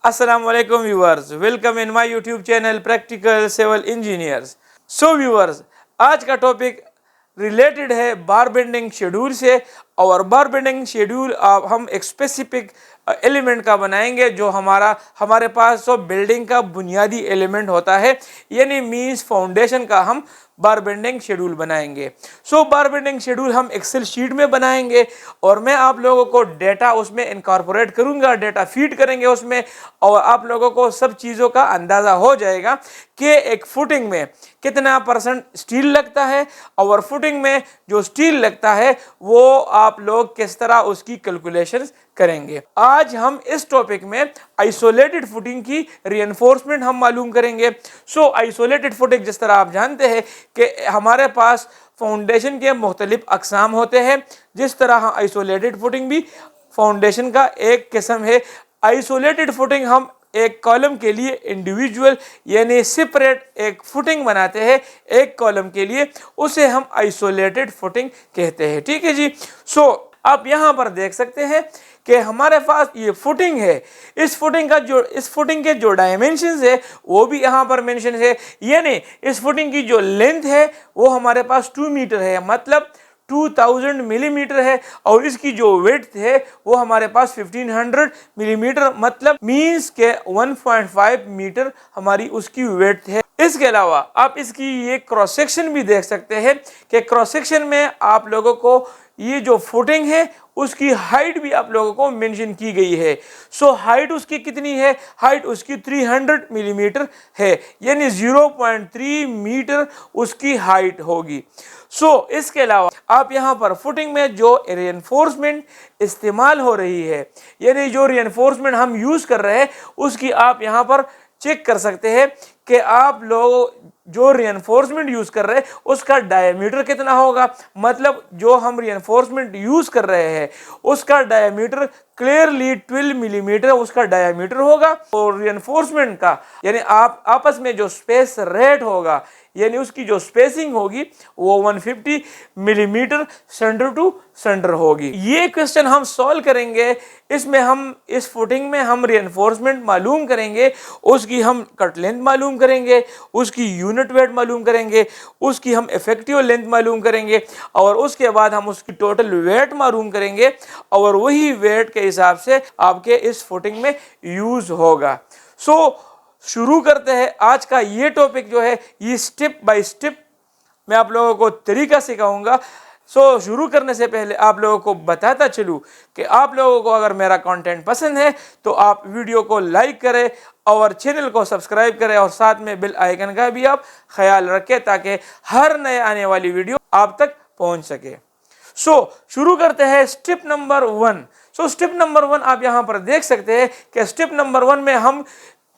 Assalamu alaikum viewers, welcome in my YouTube channel Practical Civil Engineers। So viewers, आज का topic related है बार bending schedule से। और बार bending schedule हम एक स्पेसिफिक एलिमेंट का बनाएंगे जो हमारे पास जो बिल्डिंग का बुनियादी एलिमेंट होता है, यानी मींस फाउंडेशन का हम बार बेंडिंग शेड्यूल बनाएंगे। सो बार बेंडिंग शेड्यूल हम एक्सेल शीट में बनाएंगे और मैं आप लोगों को डेटा उसमें इनकॉर्पोरेट करूंगा, डेटा फीड करेंगे उसमें, और आप लोगों को सब चीज़ों का अंदाज़ा हो जाएगा कि एक फुटिंग में कितना परसेंट स्टील लगता है और फुटिंग में जो स्टील लगता है वो आप लोग किस तरह उसकी कैलकुलेशंस करेंगे। आज हम इस टॉपिक में आइसोलेटेड फुटिंग की रिइंफोर्समेंट हम मालूम करेंगे। सो आइसोलेटेड फुटिंग, जिस तरह आप जानते हैं कि हमारे पास फाउंडेशन के मुख्तलिफ अकसाम होते हैं, जिस तरह आइसोलेटेड फुटिंग भी फाउंडेशन का एक किस्म है। आइसोलेटेड फुटिंग हम एक कॉलम के लिए इंडिविजुअल यानी सेपरेट एक फुटिंग बनाते हैं एक कॉलम के लिए, उसे हम आइसोलेटेड फुटिंग कहते हैं। ठीक है जी। सो आप यहाँ पर देख सकते हैं कि हमारे पास ये फुटिंग है। इस फुटिंग के जो डायमेंशंस है वो भी यहाँ पर मेंशन है, यानी इस फुटिंग की जो लेंथ है वो हमारे पास 2 मीटर है, मतलब 2000 मिलीमीटर है, और इसकी जो विड्थ है वो हमारे पास 1500 मिलीमीटर, मतलब मींस के 1.5 मीटर हमारी उसकी विड्थ है। इसके अलावा आप इसकी ये क्रॉस सेक्शन भी देख सकते हैं कि क्रॉस सेक्शन में आप लोगों को ये जो फुटिंग है उसकी हाइट भी आप लोगों को मेंशन की गई है। सो हाइट उसकी कितनी है? हाइट उसकी 300 मिलीमीटर है, यानी 0.3 मीटर उसकी हाइट होगी। सो इसके अलावा आप यहाँ पर फुटिंग में जो रिइंफोर्समेंट इस्तेमाल हो रही है, यानी जो रिइंफोर्समेंट हम यूज कर रहे हैं, उसकी आप यहाँ पर चेक कर सकते हैं कि आप लोग जो रिइंफोर्समेंट यूज कर रहे हैं उसका डायमीटर कितना होगा। मतलब जो हम रिइंफोर्समेंट यूज कर रहे हैं उसका डायमीटर क्लियरली 12 मिलीमीटर उसका डायमीटर होगा, और रिइंफोर्समेंट का यानी आप आपस में जो स्पेस रेट होगा, यानी उसकी जो स्पेसिंग होगी वो 150 मिलीमीटर सेंटर टू सेंटर होगी। ये क्वेश्चन हम सॉल्व करेंगे। इसमें हम इस फुटिंग में हम रिइंफोर्समेंट मालूम करेंगे, उसकी हम कट लेंथ मालूम करेंगे, उसकी यूनिट वेट मालूम करेंगे, उसकी हम इफेक्टिव लेंथ मालूम करेंगे, और उसके बाद हम उसकी टोटल वेट मालूम करेंगे, और वही वेट के हिसाब से आपके इस फुटिंग में यूज होगा। सो शुरू करते हैं आज का ये टॉपिक जो है, ये स्टेप बाय स्टेप मैं आप लोगों को तरीका सिखाऊंगा। सो शुरू करने से पहले आप लोगों को बताता चलूं कि आप लोगों को अगर मेरा कंटेंट पसंद है तो आप वीडियो को लाइक करें और चैनल को सब्सक्राइब करें, और साथ में बेल आइकन का भी आप ख्याल रखें ताकि हर नए आने वाली वीडियो आप तक पहुंच सके। सो शुरू करते हैं step number 1। So step number 1 आप यहाँ पर देख सकते हैं कि स्टेप नंबर 1 में हम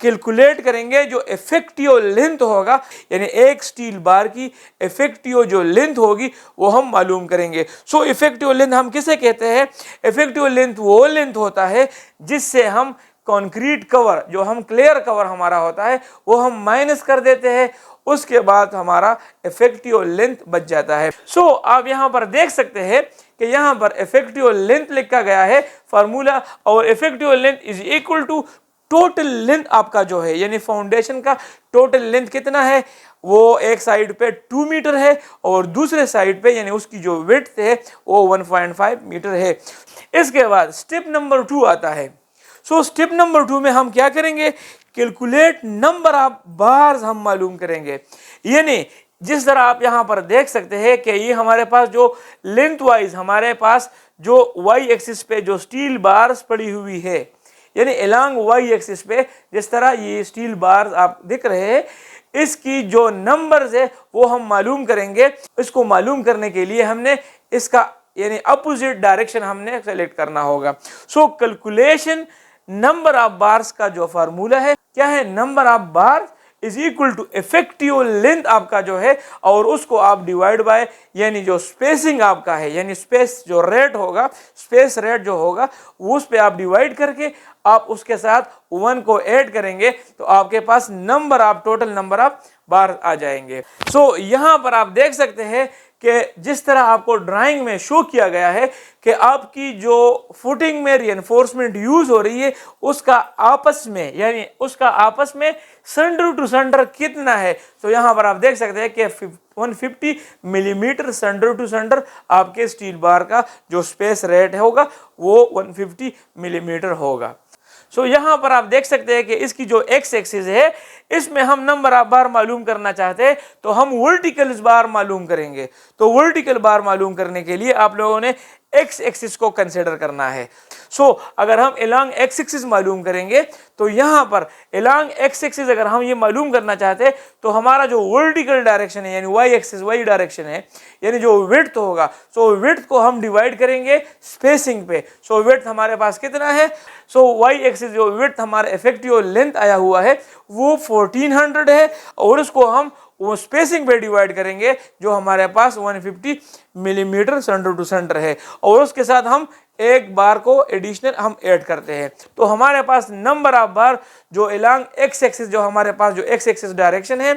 कैलकुलेट करेंगे जो इफेक्टिव लेंथ होगा, यानी एक स्टील बार की इफेक्टिव जो लेंथ होगी वो हम मालूम करेंगे। सो इफेक्टिव लेंथ हम किसे कहते हैं? इफेक्टिव लेंथ वो लेंथ होता है जिससे हम कंक्रीट कवर, जो हम क्लियर कवर हमारा होता है वो हम माइनस कर देते हैं, उसके बाद हमारा इफेक्टिव लेंथ बच जाता है। सो आप यहाँ पर देख सकते हैं कि यहाँ पर इफेक्टिव लेंथ लिखा गया है फार्मूला, और effective length is equal to total length आपका जो है, यानी फाउंडेशन का टोटल लेंथ कितना है, वो एक साइड पे 2 मीटर है और दूसरे साइड पे यानी उसकी जो विड्थ है वो 1.5 मीटर है। इसके बाद स्टेप नंबर 2 आता है। सो स्टेप नंबर 2 में हम क्या करेंगे? कैलकुलेट नंबर ऑफ बार्स हम मालूम करेंगे। यानी जिस तरह आप यहाँ पर देख सकते हैं कि ये हमारे पास जो लेंथ वाइज हमारे पास जो वाई एक्सिस पे जो स्टील बार्स पड़ी हुई है, यानी एलॉन्ग वाई एक्सिस पे जिस तरह ये स्टील बार्स आप दिख रहे हैं, इसकी जो नंबर्स है वो हम मालूम करेंगे। इसको मालूम करने के लिए हमने इसका यानी अपोजिट डायरेक्शन हमने सेलेक्ट करना होगा। So calculation number of bars का जो फार्मूला है क्या है? Number of bars is equal to effective length आपका जो है, और उसको आप डिवाइड बाय यानी जो स्पेसिंग आपका है, यानी स्पेस जो रेट होगा, स्पेस रेट जो होगा उस पे आप डिवाइड करके आप उसके साथ 1 को ऐड करेंगे तो आपके पास टोटल नंबर ऑफ बार आ जाएंगे। सो यहाँ पर आप देख सकते हैं कि जिस तरह आपको ड्राइंग में शो किया गया है कि आपकी जो फुटिंग में रिइंफोर्समेंट यूज हो रही है उसका आपस में सेंटर टू सेंटर कितना है। तो यहां पर आप देख सकते हैं कि 150 मिलीमीटर सेंटर टू सेंटर आपके स्टील बार का जो स्पेस रेट होगा वो 150 मिलीमीटर होगा। सो यहां पर आप देख सकते हैं कि इसकी जो एक्स एक्सिस है इसमें हम नंबर ऑफ बार मालूम करना चाहते हैं तो हम वर्टिकल बार मालूम करेंगे। तो वर्टिकल बार मालूम करने के लिए आप लोगों ने एक्स एक्सिस को कंसीडर करना है। सो अगर हम अलोंग एक्स एक्सिस मालूम करेंगे तो यहां पर अलोंग एक्स एक्सिस अगर हम ये मालूम करना चाहते हैं तो हमारा जो वर्टिकल डायरेक्शन है यानी वाई एक्सिस वाई डायरेक्शन है यानी जो विड्थ होगा, सो विड्थ को हम डिवाइड करेंगे स्पेसिंग पे। सो विड्थ हमारे पास कितना है, सो वाई एक्सिस जो विड्थ हमारा इफेक्टिव लेंथ आया हुआ है वो 1400 है और उसको हम वो स्पेसिंग पे डिवाइड करेंगे जो हमारे पास 150 मिलीमीटर सेंटर टू सेंटर है और उसके साथ हम एक बार को एडिशनल हम ऐड करते हैं। तो हमारे पास नंबर ऑफ बार जो अलोंग एक्स एक्सिस जो हमारे पास जो एक्स एक्सिस डायरेक्शन है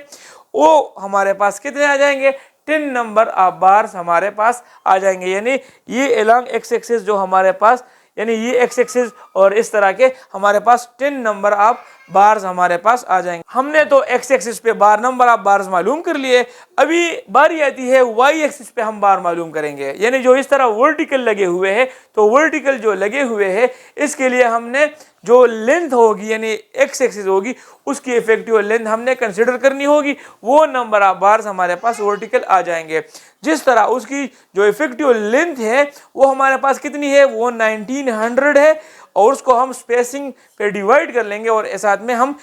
वो हमारे पास कितने आ जाएंगे, 10 नंबर ऑफ बार्स हमारे पास आ जाएंगे। यानी ये अलोंग एक्स एक्सिस जो हमारे पास यानी ये एक्स एक्सिस और इस तरह के हमारे पास 10 नंबर ऑफ बार्स हमारे पास आ जाएंगे। हमने तो एक्स एक्सिस पे बार नंबर ऑफ बार्स मालूम कर लिए, अभी बारी आती है वाई एक्सिस पे हम बार मालूम करेंगे। यानी जो इस तरह वर्टिकल लगे हुए हैं तो वर्टिकल जो लगे हुए हैं इसके लिए हमने जो लेंथ होगी यानी एक्स एक्सिस होगी उसकी इफेक्टिव लेंथ हमने कंसिडर करनी होगी, वो नंबर ऑफ बार्स हमारे पास वर्टिकल आ जाएंगे। जिस तरह उसकी जो इफेक्टिव लेंथ है वो हमारे पास कितनी है, वो 1900 है और उसको हम स्पेसिंग पे डिवाइड कर लेंगे और साथ में हम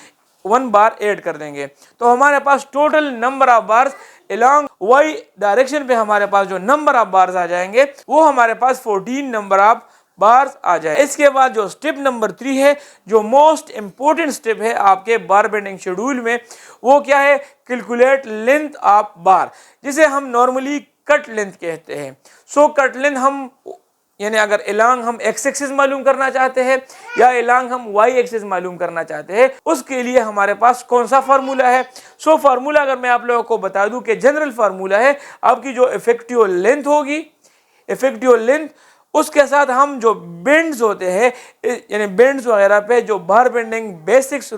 1 बार ऐड कर देंगे। तो हमारे पास total number of bars along Y direction पे हमारे पास जो नंबर ऑफ बार्स आ जाएंगे वो हमारे पास 14 नंबर ऑफ बार्स आ जाए। इसके बाद जो स्टेप नंबर 3 है जो मोस्ट इंपोर्टेंट स्टेप है आपके बार बेंडिंग शेड्यूल में, वो क्या है, कैलकुलेट लेंथ ऑफ बार, जिसे हम नॉर्मली कट लेंथ कहते हैं। सो कट लेंथ हम यानी अगर अलोंग हम एक्स एक्सिस मालूम करना चाहते हैं या अलोंग हम वाई एक्सिस मालूम करना चाहते हैं उसके लिए हमारे पास कौन सा फार्मूला है। सो फार्मूला अगर मैं आप लोगों को बता दूं कि जनरल फार्मूला है आपकी जो इफेक्टिव लेंथ होगी, इफेक्टिव लेंथ उसके साथ हम जो बेंड्स होते हैं यानी बेंड्स वगैरह पे जो बार बेंडिंग बेसिक्स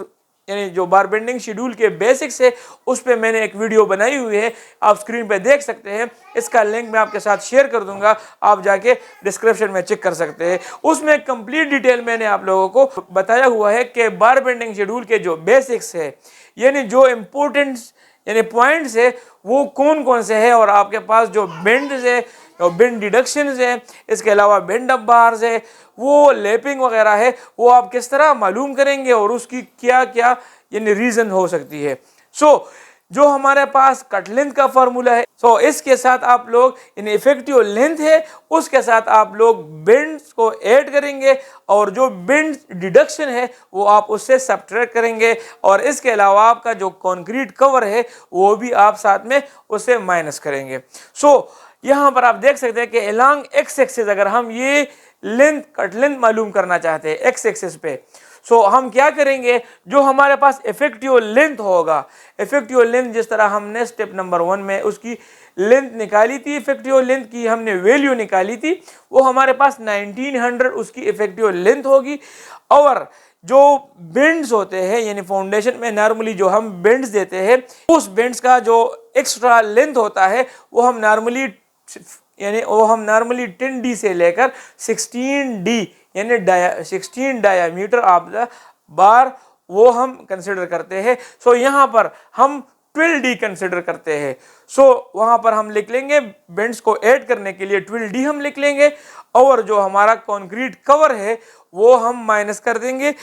यानी जो बार बेंडिंग शेड्यूल के बेसिक्स है उस पे मैंने एक वीडियो बनाई हुई है, आप स्क्रीन पे देख सकते हैं। इसका लिंक मैं आपके साथ शेयर कर दूंगा, आप जाके डिस्क्रिप्शन में चेक कर सकते हैं। उसमें कंप्लीट डिटेल मैंने आप लोगों को बताया हुआ है कि बार बेंडिंग शेड्यूल के जो बेसिक्स है यानी जो इम्पोर्टेंट यानी पॉइंट्स है वो कौन कौन से है और आपके पास जो बेंड्स है और बेंड डिडक्शंस है, इसके अलावा बेंड अप बार्स है, वो लैपिंग वगैरह है, वो आप किस तरह मालूम करेंगे और उसकी क्या क्या यानी रीजन हो सकती है। सो जो हमारे पास कट लेंथ का फार्मूला है, सो इसके साथ आप लोग इन इफेक्टिव लेंथ है उसके साथ आप लोग बेंड्स को ऐड करेंगे और जो बेंड डिडक्शन है वो आप उससे सब्ट्रैक्ट करेंगे और इसके अलावा आपका जो कंक्रीट कवर है वो भी आप साथ में उससे माइनस करेंगे। सो यहां पर आप देख सकते हैं कि अलोंग एक्स एक्सिस अगर हम ये लेंथ कट लेंथ मालूम करना चाहते हैं एक्स एक्सिस पे, सो हम क्या करेंगे, जो हमारे पास इफेक्टिव लेंथ होगा, इफेक्टिव लेंथ जिस तरह हमने स्टेप नंबर 1 में उसकी लेंथ निकाली थी, इफेक्टिव लेंथ की हमने वैल्यू निकाली थी, वो हमारे पास 1900 उसकी इफेक्टिव लेंथ होगी। और जो बेंड्स होते हैं यानी फाउंडेशन में नॉर्मली जो हम बेंड्स देते हैं उस बेंड्स का जो एक्स्ट्रा लेंथ होता है वो हम नॉर्मली 10D से लेकर 16D यानी 16 डायामीटर ऑफ द बार वो हम कंसिडर करते हैं। सो यहाँ पर हम 12D कंसिडर करते हैं। सो वहां पर हम लिख लेंगे बेंड्स को ऐड करने के लिए 12D हम लिख लेंगे और जो हमारा कंक्रीट कवर है वो हम माइनस कर देंगे,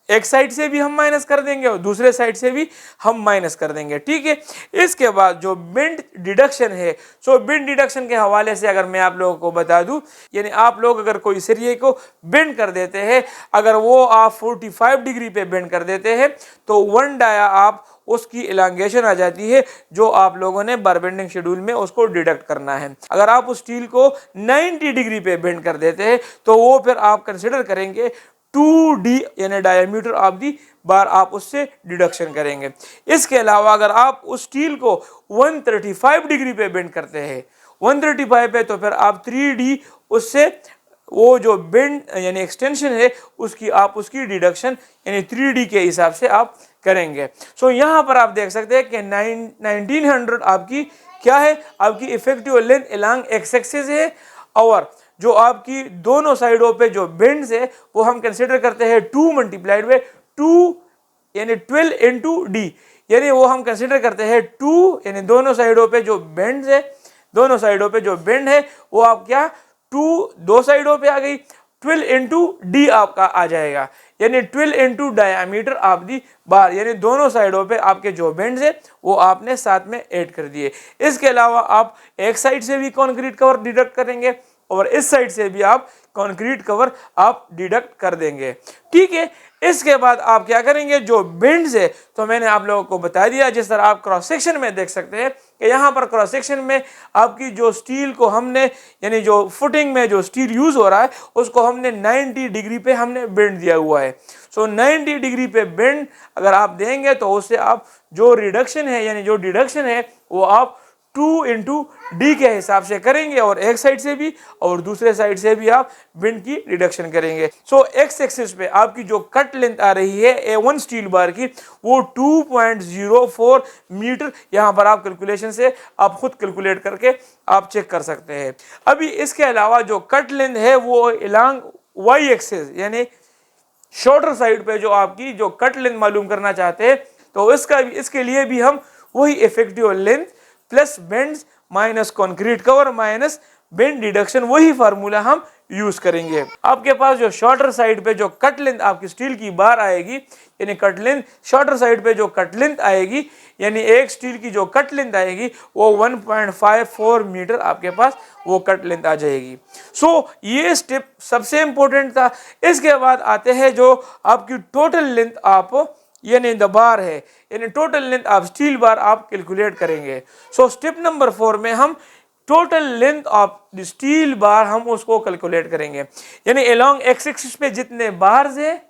एक साइड से भी हम माइनस कर देंगे और दूसरे साइड से भी हम माइनस कर देंगे, ठीक है। इसके बाद जो बेंड डिडक्शन है, सो बेंड डिडक्शन के हवाले से अगर मैं आप लोगों को बता दूं यानी आप लोग अगर कोई सरिये को बेंड कर देते हैं, अगर वो आप 45 डिग्री पे बेंड कर देते हैं तो 1 डाया आप उसकी इलांगेशन आ जाती है जो आप लोगों ने बार बेंडिंग शेड्यूल में उसको डिडक्ट करना है। अगर आप उस स्टील को 90 डिग्री पे बेंड कर देते हैं तो वो फिर आप कंसिडर करेंगे 2D यानी डायमीटर ऑफ दी बार आप उससे डिडक्शन करेंगे। इसके अलावा अगर आप उस स्टील को 135 डिग्री पे बेंड करते हैं 135 है तो फिर आप 3D उससे वो जो बेंड यानी एक्सटेंशन है उसकी डिडक्शन यानी 3D के हिसाब से आप करेंगे। सो यहाँ पर आप देख सकते हैं कि 1900 आपकी क्या है, आपकी effective length along x axis है, और जो आपकी दोनों साइडों पे जो बेंड्स है वो हम कंसिडर करते हैं 2 मल्टीप्लाइड बाय 2 यानी 12 इंटू डी, यानी वो हम कंसिडर करते हैं 2 यानी दोनों साइडों पे जो बेंड्स है, दोनों साइडों पे जो बेंड है वो आप क्या 2 दो साइडों पे आ गई, 12 इंटू डी आपका आ जाएगा, यानी 12 इंटू डायामीटर ऑफ दी बार, यानी दोनों साइडों पे आपके जो बेंड्स है वो आपने साथ में ऐड कर दिए। इसके अलावा आप एक साइड से भी कंक्रीट कवर डिडक्ट करेंगे और इस साइड से भी आप कंक्रीट कवर आप डिडक्ट कर देंगे। ठीक है, इसके बाद आप क्या करेंगे, जो बेंड्स है तो मैंने आप लोगों को बता दिया, जिस तरह आप क्रॉस सेक्शन में देख सकते हैं कि यहाँ पर क्रॉस सेक्शन में आपकी जो स्टील को हमने यानी जो फुटिंग में जो स्टील यूज हो रहा है उसको हमने 90 डिग्री पे हमने बेंड दिया हुआ है। सो 90 डिग्री पे बेंड अगर आप देंगे तो उससे आप जो रिडक्शन है यानी जो डिडक्शन है वो आप 2 इंटू डी के हिसाब से करेंगे और एक साइड से भी और दूसरे साइड से भी आप बेंड की रिडक्शन करेंगे। सो एक्स एक्सिस पे आपकी जो कट लेंथ आ रही है A1 स्टील बार की वो 2.04 मीटर, यहाँ पर आप कैलकुलेशन से आप खुद कैलकुलेट करके आप चेक कर सकते हैं। अभी इसके अलावा जो कट लेंथ है वो अलोंग वाई एक्सिस यानी शॉर्टर साइड पे जो आपकी जो कट लेंथ मालूम करना चाहते हैं तो इसके लिए भी हम वही effective length plus bends minus concrete cover minus bend deduction वही फार्मूला हम यूज करेंगे। आपके पास जो शॉर्टर साइड पे जो कट लेंथ आपकी स्टील की बार आएगी यानी कट लेंथ शॉर्टर साइड पे जो कट लेंथ आएगी यानी एक स्टील की जो कट लेंथ आएगी वो 1.54 मीटर आपके पास वो कट लेंथ आ जाएगी। सो ये स्टेप सबसे इंपॉर्टेंट था। इसके बाद आते हैं जो आपकी टोटल लेंथ आप यानी द बार है यानी total length of steel bar आप कैलकुलेट करेंगे। सो स्टेप नंबर 4 में हम total length of the steel bar हम उसको कैलकुलेट करेंगे, यानी अलोंग एक्स एक्सिस पे जितने बार्स है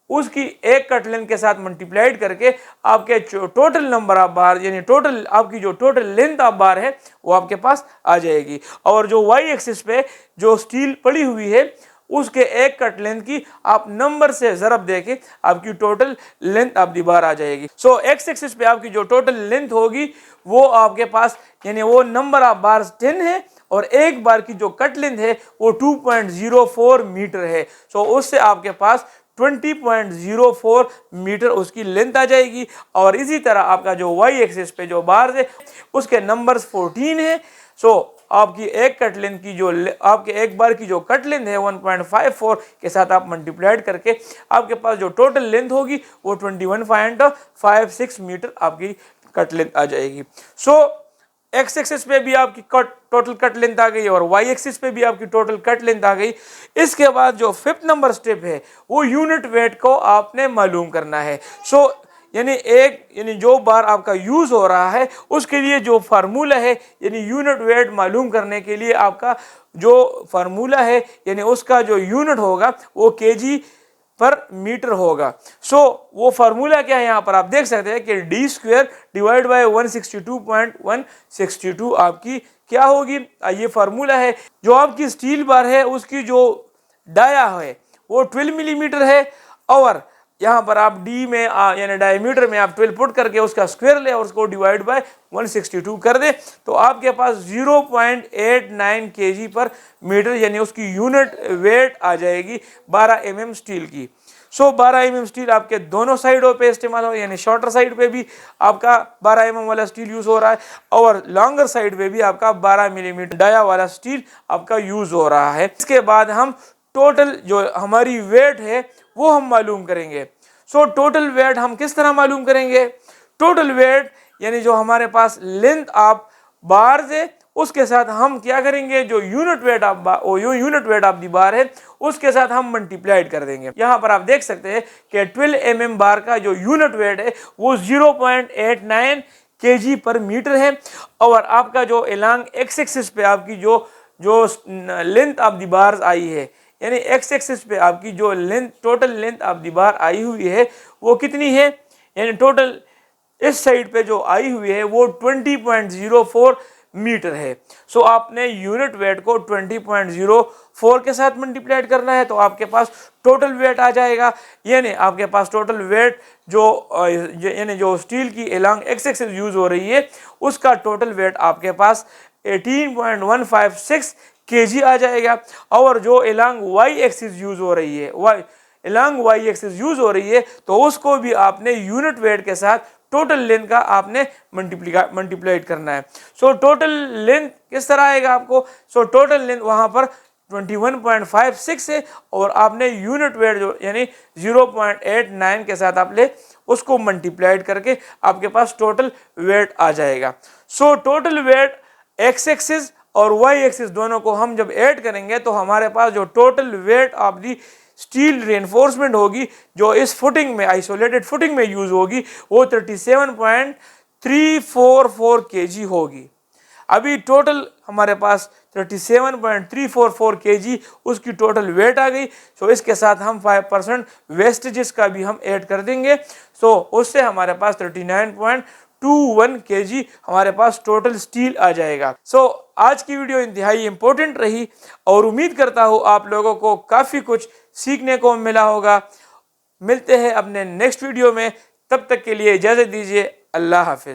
उसकी एक कट लेंथ के साथ मल्टीप्लाइड करके आपके टोटल नंबर ऑफ बार यानी टोटल आपकी जो टोटल लेंथ ऑफ बार है वो आपके पास आ जाएगी, और जो वाई एक्सिस पे जो स्टील पड़ी हुई है उसके एक कट लेंथ की आप नंबर से ज़रब देके आपकी टोटल लेंथ ऑफ दी बार आ जाएगी। सो एक्स एक्सिस पे आपकी जो टोटल लेंथ होगी वो आपके पास यानी वो नंबर ऑफ बार्स 10 है और एक बार की जो कट लेंथ है वो 2.04 मीटर है। सो उससे आपके पास 20.04 मीटर उसकी लेंथ आ जाएगी, और इसी तरह आपका जो वाई एक्सिस पे जो बार्स है उसके नंबर्स 14 है। सो आपकी एक कट लेंथ की जो आपके एक बार की जो कट लेंथ है 1.54 के साथ आप मल्टीप्लाइड करके आपके पास जो टोटल लेंथ होगी वो 21.56 मीटर आपकी कट लेंथ आ जाएगी। सो एक्स एक्सिस पे भी आपकी टोटल कट लेंथ आ गई और वाई एक्सिस पे भी आपकी टोटल कट लेंथ आ गई। इसके बाद जो 5th नंबर स्टेप है वो यूनिट वेट को आपने मालूम करना है। सो यानी जो बार आपका यूज हो रहा है उसके लिए जो फार्मूला है यानी यूनिट वेट मालूम करने के लिए आपका जो फार्मूला है यानी उसका जो यूनिट होगा वो केजी पर मीटर होगा। सो वो फार्मूला क्या है यहाँ पर आप देख सकते हैं कि डी स्क्वायर डिवाइड बाय 162.162 आपकी क्या होगी, ये फार्मूला है। जो आपकी स्टील बार है उसकी जो डाया है वो 12 मिलीमीटर है, और यहाँ पर आप डी में यानी डायमीटर में आप 12 पुट करके उसका स्क्वायर ले और उसको डिवाइड बाय 162 कर दे तो आपके पास 0.89 केजी पर मीटर यानी उसकी यूनिट वेट आ जाएगी 12 mm स्टील की। सो 12 mm स्टील आपके दोनों साइडों पे इस्तेमाल हो यानी शॉर्टर साइड पे भी आपका 12 mm वाला स्टील यूज हो रहा है और लॉन्गर साइड पे भी आपका 12 मिलीमीटर डाया वाला स्टील आपका यूज हो रहा है। इसके बाद हम टोटल जो हमारी वेट है वो हम मालूम करेंगे। सो टोटल वेट हम किस तरह मालूम करेंगे, टोटल वेट यानी जो हमारे पास लेंथ ऑफ बार्स है उसके साथ हम क्या करेंगे, जो यूनिट वेट ऑफ दी बार है उसके साथ हम मल्टीप्लाइड कर देंगे। यहाँ पर आप देख सकते हैं कि 12 mm बार का जो यूनिट वेट है वो 0.89 kg पर मीटर है, और आपका जो अलोंग एक्स एक्सिस पे आपकी जो लेंथ ऑफ दी बार्स आई है यानी एक्स एक्सिस पे आपकी जो length total length of the bar आई हुई है वो कितनी है, यानी टोटल इस साइड पे जो आई हुई है वो 20.04 मीटर है। सो आपने यूनिट वेट को 20.04 के साथ मल्टीप्लाइड करना है तो आपके पास टोटल वेट आ जाएगा। यानी आपके पास टोटल वेट जो स्टील की एलॉन्ग एक्स एक्सिस यूज हो रही है उसका टोटल वेट आपके पास 18.156 kg आ जाएगा। और जो एलॉन्ग वाई एक्सिस यूज हो रही है वाई एक्सिस यूज हो रही है तो उसको भी आपने यूनिट वेट के साथ टोटल लेंथ का आपने मल्टीप्लाइड करना है। सो टोटल लेंथ किस तरह आएगा आपको? सो टोटल लेंथ वहां पर 21.56 है और आपने यूनिट वेट जो यानी 0.89 के साथ आपने उसको मल्टीप्लाइड करके आपके पास टोटल वेट आ जाएगा। So total weight x axis और वाई एक्सिस दोनों को हम जब ऐड करेंगे तो हमारे पास जो total weight of the steel reinforcement होगी जो इस फुटिंग में आइसोलेटेड फुटिंग में यूज होगी वो 37.344 kg होगी। अभी टोटल हमारे पास 37.344 kg उसकी टोटल वेट आ गई। सो इसके साथ हम 5% वेस्टेजेस का भी हम ऐड कर देंगे। सो उससे हमारे पास 39.21 kg हमारे पास टोटल स्टील आ जाएगा। सो आज की वीडियो इंतहाई इंपॉर्टेंट रही और उम्मीद करता हूँ आप लोगों को काफ़ी कुछ सीखने को मिला होगा। मिलते हैं अपने नेक्स्ट वीडियो में, तब तक के लिए इजाज़त दीजिए। अल्लाह हाफिज़।